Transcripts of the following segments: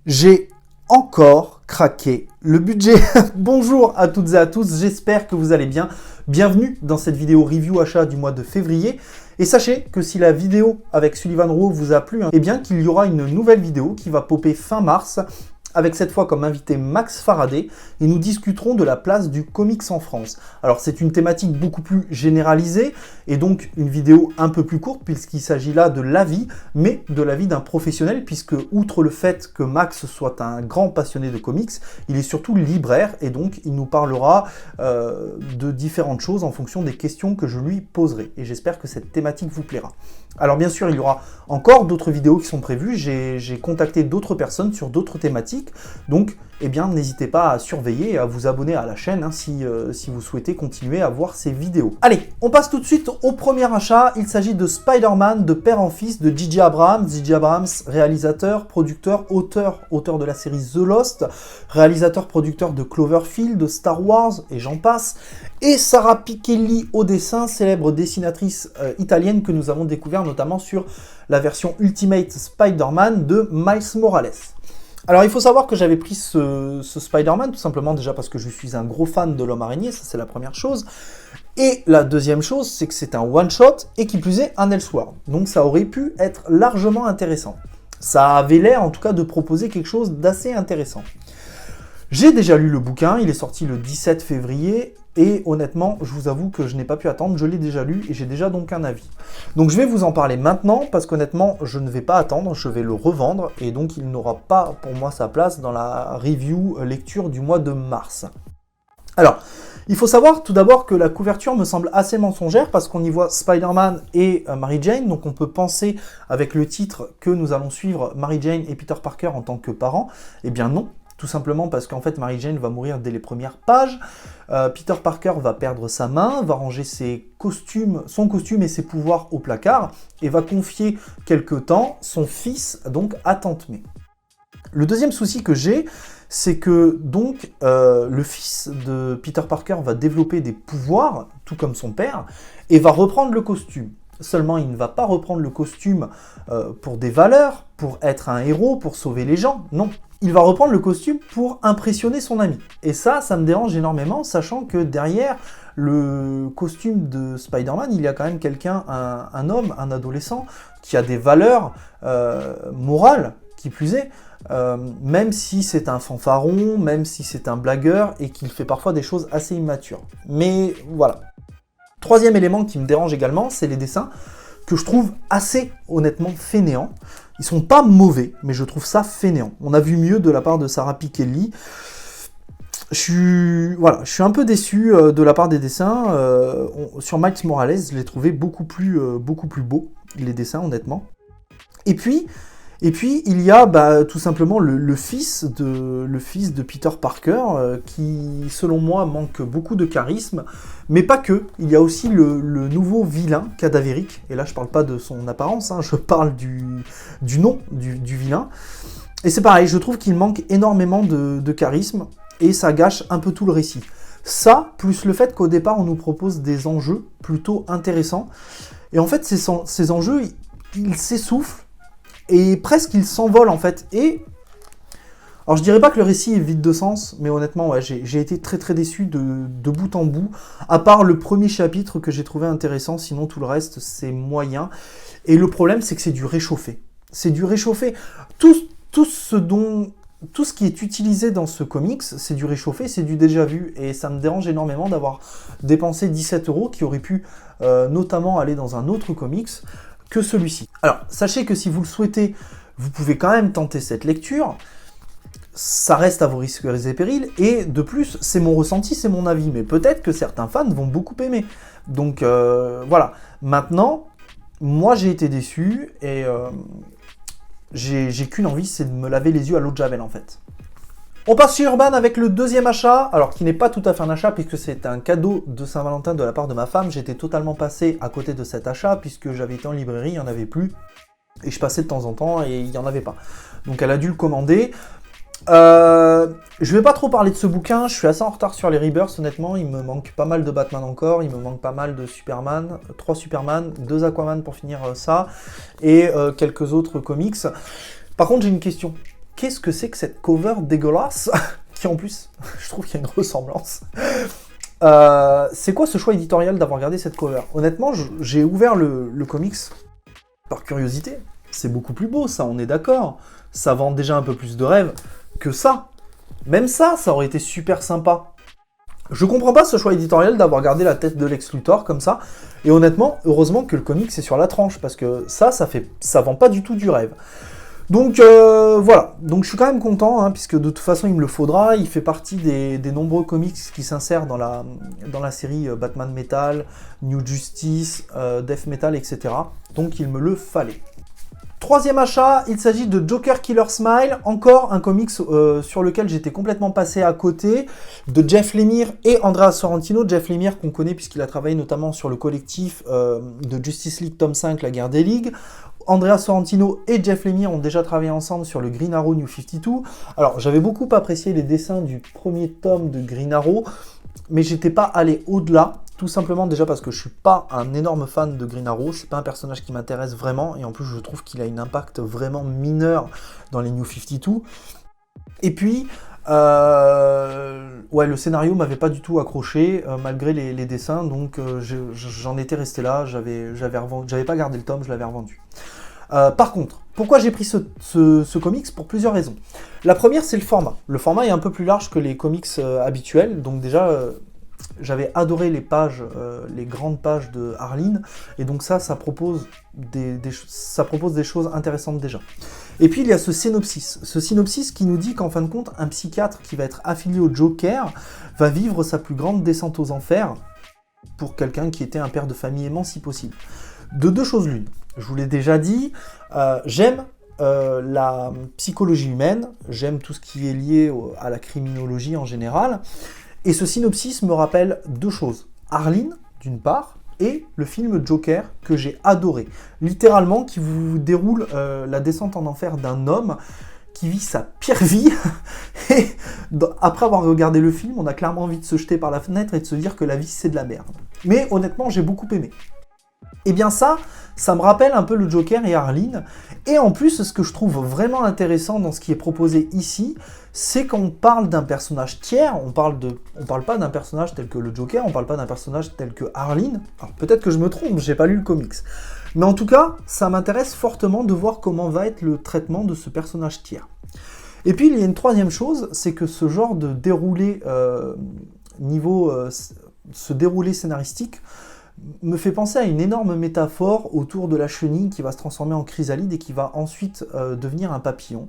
J'ai encore craqué le budget. Bonjour à toutes et à tous, j'espère que vous allez bien. Bienvenue dans cette vidéo review achat du mois de février. Et sachez que si la vidéo avec Sullivan Rowe vous a plu, eh bien qu'il y aura une nouvelle vidéo qui va popper fin mars, avec cette fois comme invité Max Faraday, et nous discuterons de la place du comics en France. Alors c'est une thématique beaucoup plus généralisée, et donc une vidéo un peu plus courte, puisqu'il s'agit là de l'avis, mais de l'avis d'un professionnel, puisque outre le fait que Max soit un grand passionné de comics, il est surtout libraire, et donc il nous parlera de différentes choses en fonction des questions que je lui poserai. Et j'espère que cette thématique vous plaira. Alors bien sûr, il y aura encore d'autres vidéos qui sont prévues, j'ai contacté d'autres personnes sur d'autres thématiques, donc eh bien n'hésitez pas à surveiller et à vous abonner à la chaîne hein, si vous souhaitez continuer à voir ces vidéos. Allez, on passe tout de suite au premier achat, il s'agit de Spider-Man de père en fils de J.J. Abrams. J.J. Abrams, réalisateur, producteur, auteur de la série The Lost, réalisateur-producteur de Cloverfield, de Star Wars et j'en passe, et Sara Pichelli au dessin, célèbre dessinatrice italienne que nous avons découvert notamment sur la version Ultimate Spider-Man de Miles Morales. Alors il faut savoir que j'avais pris ce Spider-Man tout simplement déjà parce que je suis un gros fan de l'homme araignée, ça c'est la première chose. Et la deuxième chose, c'est que c'est un one-shot et qui plus est un Elseworld. Donc ça aurait pu être largement intéressant. Ça avait l'air en tout cas de proposer quelque chose d'assez intéressant. J'ai déjà lu le bouquin, il est sorti le 17 février, et honnêtement, je vous avoue que je n'ai pas pu attendre, je l'ai déjà lu, et j'ai déjà donc un avis. Donc je vais vous en parler maintenant, parce qu'honnêtement, je ne vais pas attendre, je vais le revendre, et donc il n'aura pas pour moi sa place dans la review lecture du mois de mars. Alors, il faut savoir tout d'abord que la couverture me semble assez mensongère, parce qu'on y voit Spider-Man et Mary Jane, donc on peut penser avec le titre que nous allons suivre Mary Jane et Peter Parker en tant que parents. Eh bien non. Tout simplement parce qu'en fait, Mary Jane va mourir dès les premières pages. Peter Parker va perdre sa main, va ranger son costume et ses pouvoirs au placard, et va confier quelque temps son fils donc à Tante May. Le deuxième souci que j'ai, c'est que donc le fils de Peter Parker va développer des pouvoirs, tout comme son père, et va reprendre le costume. Seulement, il ne va pas reprendre le costume pour des valeurs, pour être un héros, pour sauver les gens, non. Il va reprendre le costume pour impressionner son ami. Et ça me dérange énormément, sachant que derrière le costume de Spider-Man, il y a quand même quelqu'un, un homme, un adolescent, qui a des valeurs morales, qui plus est, même si c'est un fanfaron, même si c'est un blagueur, et qu'il fait parfois des choses assez immatures. Mais voilà. Troisième élément qui me dérange également, c'est les dessins, que je trouve assez honnêtement fainéants. Ils sont pas mauvais, mais je trouve ça fainéant. On a vu mieux de la part de Sara Pichelli. Je suis un peu déçu de la part des dessins. Sur Miles Morales, je l'ai trouvé beaucoup plus beaux, les dessins, honnêtement. Et puis il y a tout simplement le fils de Peter Parker qui, selon moi, manque beaucoup de charisme, mais pas que. Il y a aussi le nouveau vilain cadavérique, et là je parle pas de son apparence, hein, je parle du nom du vilain. Et c'est pareil, je trouve qu'il manque énormément de charisme, et ça gâche un peu tout le récit. Ça, plus le fait qu'au départ on nous propose des enjeux plutôt intéressants, et en fait ces enjeux, ils s'essoufflent, et presque il s'envole en fait. Et alors je dirais pas que le récit est vide de sens, mais honnêtement ouais, j'ai été très très déçu de bout en bout, à part le premier chapitre que j'ai trouvé intéressant, sinon tout le reste c'est moyen. Et le problème c'est que c'est du réchauffé. C'est du réchauffé. Tout ce qui est utilisé dans ce comics, c'est du réchauffé, c'est du déjà vu, et ça me dérange énormément d'avoir dépensé 17 € qui auraient pu notamment aller dans un autre comics que celui-ci. Alors, sachez que si vous le souhaitez, vous pouvez quand même tenter cette lecture. Ça reste à vos risques et périls, et de plus, c'est mon ressenti, c'est mon avis, mais peut-être que certains fans vont beaucoup aimer. Donc voilà. Maintenant, moi j'ai été déçu, et j'ai qu'une envie, c'est de me laver les yeux à l'eau de Javel en fait. On passe chez Urban avec le deuxième achat, alors qui n'est pas tout à fait un achat puisque c'est un cadeau de Saint-Valentin de la part de ma femme. J'étais totalement passé à côté de cet achat puisque j'avais été en librairie, il n'y en avait plus, et je passais de temps en temps et il n'y en avait pas. Donc elle a dû le commander. Je vais pas trop parler de ce bouquin, je suis assez en retard sur les Rebirths honnêtement, il me manque pas mal de Batman encore, il me manque pas mal de Superman, 3 Superman, 2 Aquaman pour finir ça, et quelques autres comics. Par contre j'ai une question. qu'est-ce que c'est que cette cover dégueulasse qui en plus, je trouve qu'il y a une ressemblance. C'est quoi ce choix éditorial d'avoir regardé cette cover? Honnêtement, j'ai ouvert le comics par curiosité. C'est beaucoup plus beau, ça, on est d'accord. Ça vend déjà un peu plus de rêves que ça. Même ça aurait été super sympa. Je comprends pas ce choix éditorial d'avoir gardé la tête de Lex Luthor comme ça. Et honnêtement, heureusement que le comics est sur la tranche, parce que ça vend pas du tout du rêve. Donc voilà, donc je suis quand même content, hein, puisque de toute façon il me le faudra. Il fait partie des nombreux comics qui s'insèrent dans la série Batman Metal, New Justice, Death Metal, etc. Donc il me le fallait. Troisième achat, il s'agit de Joker Killer Smile, encore un comics sur lequel j'étais complètement passé à côté, de Jeff Lemire et Andrea Sorrentino. Jeff Lemire qu'on connaît puisqu'il a travaillé notamment sur le collectif de Justice League tome 5, La Guerre des Ligues. Andrea Sorrentino et Jeff Lemire ont déjà travaillé ensemble sur le Green Arrow New 52. Alors j'avais beaucoup apprécié les dessins du premier tome de Green Arrow, mais j'étais pas allé au-delà. Tout simplement déjà parce que je suis pas un énorme fan de Green Arrow, c'est pas un personnage qui m'intéresse vraiment, et en plus je trouve qu'il a un impact vraiment mineur dans les New 52. Et puis, ouais, le scénario m'avait pas du tout accroché, malgré les dessins, donc j'en étais resté là, j'avais pas gardé le tome, je l'avais revendu. Par contre, pourquoi j'ai pris ce comics? Pour plusieurs raisons. La première, c'est le format. Le format est un peu plus large que les comics habituels, donc déjà... j'avais adoré les pages, les grandes pages de Arline, et donc ça propose des choses intéressantes déjà. Et puis il y a ce synopsis qui nous dit qu'en fin de compte, un psychiatre qui va être affilié au Joker va vivre sa plus grande descente aux enfers pour quelqu'un qui était un père de famille aimant si possible. De deux choses l'une, je vous l'ai déjà dit, j'aime la psychologie humaine, j'aime tout ce qui est lié à la criminologie en général. Et ce synopsis me rappelle deux choses. Arline, d'une part, et le film Joker, que j'ai adoré. Littéralement, qui vous déroule la descente en enfer d'un homme qui vit sa pire vie. Et après avoir regardé le film, on a clairement envie de se jeter par la fenêtre et de se dire que la vie, c'est de la merde. Mais honnêtement, j'ai beaucoup aimé. Et bien ça me rappelle un peu le Joker et Arline. Et en plus, ce que je trouve vraiment intéressant dans ce qui est proposé ici, c'est qu'on parle d'un personnage tiers, on parle pas d'un personnage tel que le Joker, on parle pas d'un personnage tel que Arline. Alors peut-être que je me trompe, j'ai pas lu le comics. Mais en tout cas, ça m'intéresse fortement de voir comment va être le traitement de ce personnage tiers. Et puis il y a une troisième chose, c'est que ce genre de déroulé ce déroulé scénaristique me fait penser à une énorme métaphore autour de la chenille qui va se transformer en chrysalide et qui va ensuite devenir un papillon.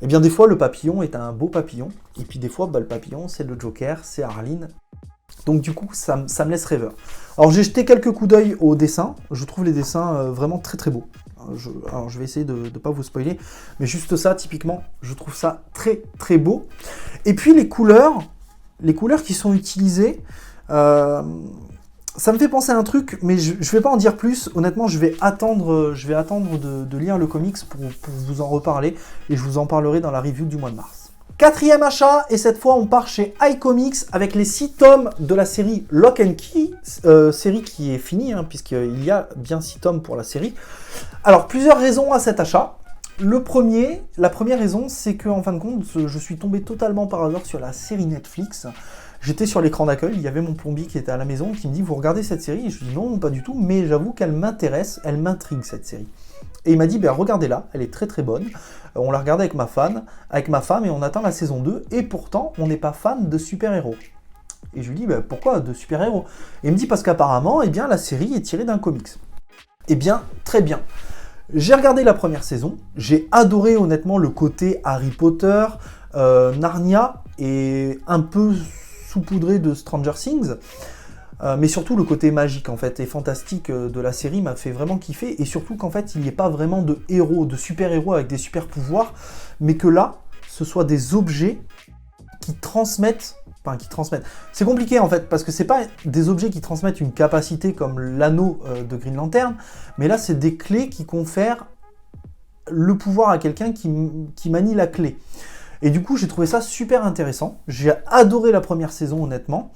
Et bien des fois le papillon est un beau papillon, et puis des fois le papillon c'est le Joker, c'est Arline. Donc du coup ça me laisse rêveur. Alors j'ai jeté quelques coups d'œil aux dessins, je trouve les dessins vraiment très très beaux. Alors je vais essayer de ne pas vous spoiler, mais juste ça typiquement, je trouve ça très très beau. Et puis les couleurs qui sont utilisées... ça me fait penser à un truc, mais je vais pas en dire plus. Honnêtement, je vais attendre de lire le comics pour vous en reparler, et je vous en parlerai dans la review du mois de mars. Quatrième achat, et cette fois on part chez iComics avec les 6 tomes de la série Lock and Key, série qui est finie, hein, puisqu'il y a bien 6 tomes pour la série. Alors, plusieurs raisons à cet achat. La première raison, c'est que en fin de compte, je suis tombé totalement par hasard sur la série Netflix. J'étais sur l'écran d'accueil, il y avait mon plombier qui était à la maison qui me dit « Vous regardez cette série ?» Et je lui dis « Non, pas du tout, mais j'avoue qu'elle m'intéresse, elle m'intrigue cette série. » Et il m'a dit « Regardez-la, elle est très très bonne. » On l'a regardée avec ma femme, et on attend la saison 2, et pourtant, on n'est pas fan de super-héros. Et je lui dis « Pourquoi de super-héros ?» Et il me dit « Parce qu'apparemment, la série est tirée d'un comics. » Eh bien, très bien. J'ai regardé la première saison, j'ai adoré honnêtement le côté Harry Potter, Narnia, et un peu saupoudré de Stranger Things, mais surtout le côté magique en fait et fantastique de la série m'a fait vraiment kiffer, et surtout qu'en fait il n'y ait pas vraiment de héros, de super-héros avec des super pouvoirs, mais que là ce soit des objets qui transmettent, c'est compliqué en fait, parce que c'est pas des objets qui transmettent une capacité comme l'anneau de Green Lantern, mais là c'est des clés qui confèrent le pouvoir à quelqu'un qui manie la clé. Et du coup, j'ai trouvé ça super intéressant. J'ai adoré la première saison, honnêtement.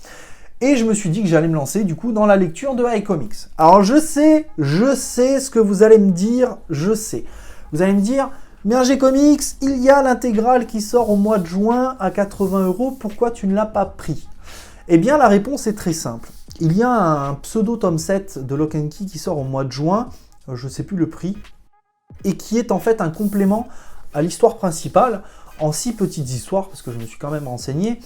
Et je me suis dit que j'allais me lancer, du coup, dans la lecture de iComics. Alors, je sais ce que vous allez me dire, je sais. Vous allez me dire, Bien G-Comics, il y a l'intégrale qui sort au mois de juin à 80 €, pourquoi tu ne l'as pas pris? Eh bien la réponse est très simple. Il y a un pseudo tome 7 de Lock and Key qui sort au mois de juin, je ne sais plus le prix, et qui est en fait un complément à l'histoire principale, en 6 petites histoires, parce que je me suis quand même renseigné,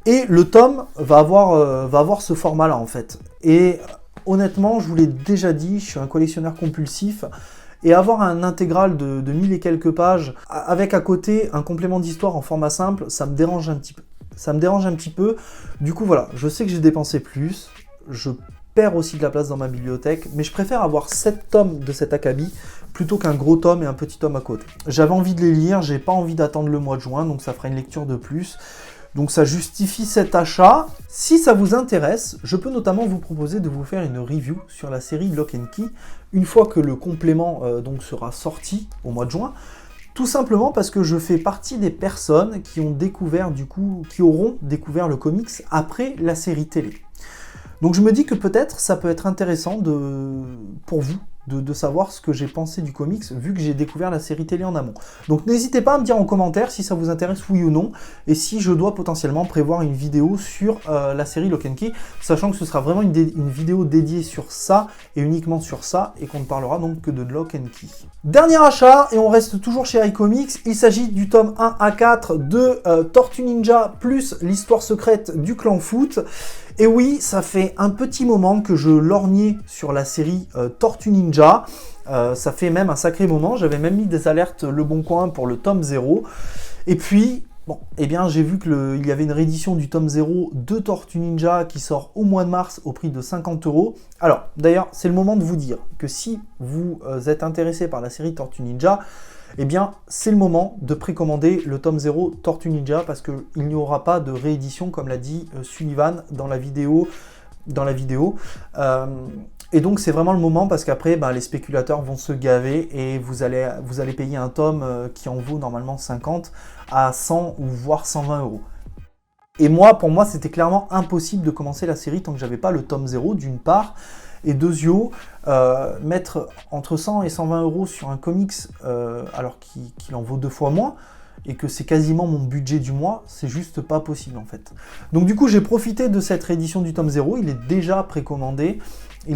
et le tome va avoir ce format-là en fait. Et honnêtement, je vous l'ai déjà dit, je suis un collectionneur compulsif, et avoir un intégral de 1000 et quelques pages, avec à côté un complément d'histoire en format simple, ça me dérange un petit peu. Ça me dérange un petit peu, du coup voilà, je sais que j'ai dépensé plus, je perds aussi de la place dans ma bibliothèque, mais je préfère avoir 7 tomes de cet acabit plutôt qu'un gros tome et un petit tome à côté. J'avais envie de les lire, j'ai pas envie d'attendre le mois de juin, donc ça fera une lecture de plus. Donc ça justifie cet achat. Si ça vous intéresse, je peux notamment vous proposer de vous faire une review sur la série Lock and Key, une fois que le complément donc sera sorti au mois de juin. Tout simplement parce que je fais partie des personnes qui ont découvert qui auront découvert le comics après la série télé. Donc je me dis que peut-être ça peut être intéressant pour vous de savoir ce que j'ai pensé du comics, vu que j'ai découvert la série télé en amont. Donc n'hésitez pas à me dire en commentaire si ça vous intéresse, oui ou non, et si je dois potentiellement prévoir une vidéo sur la série Lock and Key, sachant que ce sera vraiment une vidéo dédiée sur ça, et uniquement sur ça, et qu'on ne parlera donc que de Lock and Key. Dernier achat, et on reste toujours chez iComics, il s'agit du tome 1 à 4 de Tortue Ninja, plus l'histoire secrète du clan Foot. Et oui, ça fait un petit moment que je lorgnais sur la série Tortue Ninja. Ça fait même un sacré moment. J'avais même mis des alertes Le Bon Coin pour le tome 0. Et puis, bon, eh bien, j'ai vu qu'il y avait une réédition du tome 0 de Tortue Ninja qui sort au mois de mars au prix de 50 €. Alors, d'ailleurs, c'est le moment de vous dire que si vous êtes intéressé par la série Tortue Ninja, eh bien, c'est le moment de précommander le tome 0 Tortue Ninja parce qu'il n'y aura pas de réédition, comme l'a dit Sullivan dans la vidéo. Et donc, c'est vraiment le moment parce qu'après, les spéculateurs vont se gaver et vous allez payer un tome qui en vaut normalement 50 à 100 ou voire 120 €. Et moi, pour moi, c'était clairement impossible de commencer la série tant que j'avais pas le tome 0, d'une part. Et deuxio, mettre entre 100 et 120 € sur un comics alors qu'il en vaut 2 fois moins et que c'est quasiment mon budget du mois, c'est juste pas possible en fait. Donc du coup j'ai profité de cette réédition du tome 0, il est déjà précommandé. Et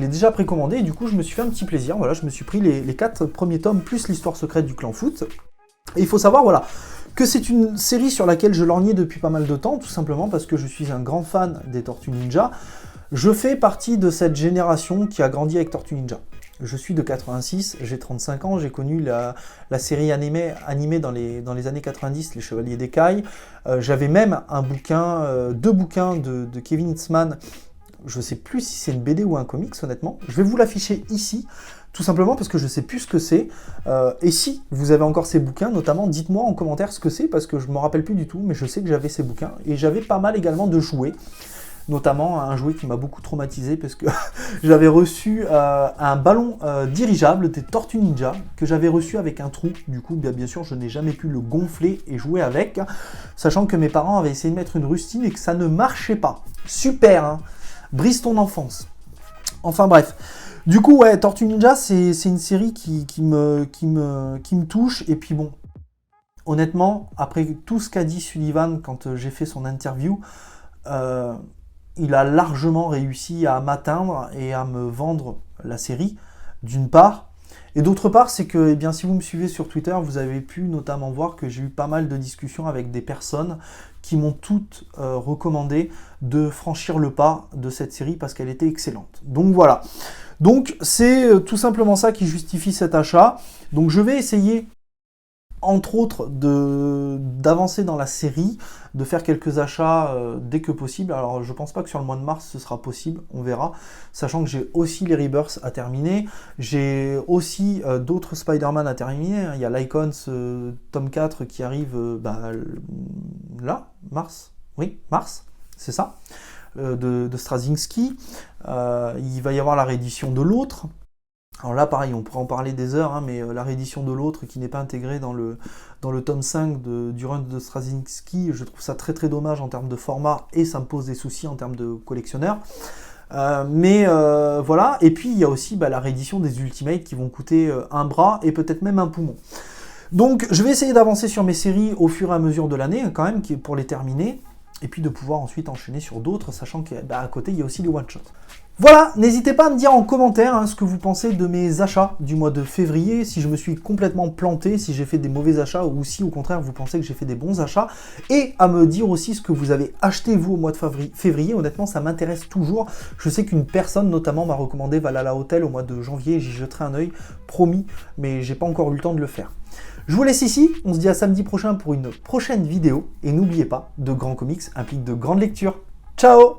du coup je me suis fait un petit plaisir, voilà, je me suis pris les 4 premiers tomes plus l'histoire secrète du clan Foot. Et il faut savoir, voilà, que c'est une série sur laquelle je lorgnais depuis pas mal de temps, tout simplement parce que je suis un grand fan des Tortues Ninja. Je fais partie de cette génération qui a grandi avec Tortue Ninja. Je suis de 86, j'ai 35 ans, j'ai connu la série animée dans les années 90, Les Chevaliers d'Écaille. J'avais même deux bouquins de Kevin Eastman. Je ne sais plus si c'est une BD ou un comics, honnêtement. Je vais vous l'afficher ici, tout simplement parce que je ne sais plus ce que c'est. Et si vous avez encore ces bouquins, notamment, dites-moi en commentaire ce que c'est, parce que je ne me rappelle plus du tout, mais je sais que j'avais ces bouquins. Et j'avais pas mal également de jouets. Notamment un jouet qui m'a beaucoup traumatisé parce que j'avais reçu un ballon dirigeable des Tortues Ninja que j'avais reçu avec un trou. Du coup, bien sûr, je n'ai jamais pu le gonfler et jouer avec, sachant que mes parents avaient essayé de mettre une rustine et que ça ne marchait pas. Super, hein, brise ton enfance. Enfin bref. Du coup, ouais, Tortue Ninja, c'est une série qui me touche. Et puis bon, honnêtement, après tout ce qu'a dit Sullivan quand j'ai fait son interview, il a largement réussi à m'atteindre et à me vendre la série, d'une part. Et d'autre part, c'est que eh bien, si vous me suivez sur Twitter, vous avez pu notamment voir que j'ai eu pas mal de discussions avec des personnes qui m'ont toutes recommandé de franchir le pas de cette série parce qu'elle était excellente. Donc voilà. Donc c'est tout simplement ça qui justifie cet achat. Donc je vais essayer, entre autres, d'avancer dans la série, de faire quelques achats dès que possible. Alors je pense pas que sur le mois de mars ce sera possible, on verra, sachant que j'ai aussi les Rebirths à terminer, j'ai aussi d'autres Spider-Man à terminer, il y a l'Icons tome 4 qui arrive là, mars, oui, mars, c'est ça, de Straczynski, il va y avoir la réédition de l'autre. Alors là, pareil, on pourrait en parler des heures, hein, mais la réédition de l'autre qui n'est pas intégrée dans le tome 5 du run de Straczynski, je trouve ça très très dommage en termes de format et ça me pose des soucis en termes de collectionneur. Voilà, et puis il y a aussi la réédition des Ultimates qui vont coûter un bras et peut-être même un poumon. Donc je vais essayer d'avancer sur mes séries au fur et à mesure de l'année, quand même, pour les terminer, et puis de pouvoir ensuite enchaîner sur d'autres, sachant qu'à côté, il y a aussi les one-shots. Voilà, n'hésitez pas à me dire en commentaire ce que vous pensez de mes achats du mois de février, si je me suis complètement planté, si j'ai fait des mauvais achats, ou si au contraire vous pensez que j'ai fait des bons achats, et à me dire aussi ce que vous avez acheté vous au mois de février. Honnêtement, ça m'intéresse toujours. Je sais qu'une personne notamment m'a recommandé Valhalla Hotel au mois de janvier, j'y jeterai un œil, promis, mais j'ai pas encore eu le temps de le faire. Je vous laisse ici, on se dit à samedi prochain pour une prochaine vidéo, et n'oubliez pas, de grands comics impliquent de grandes lectures. Ciao!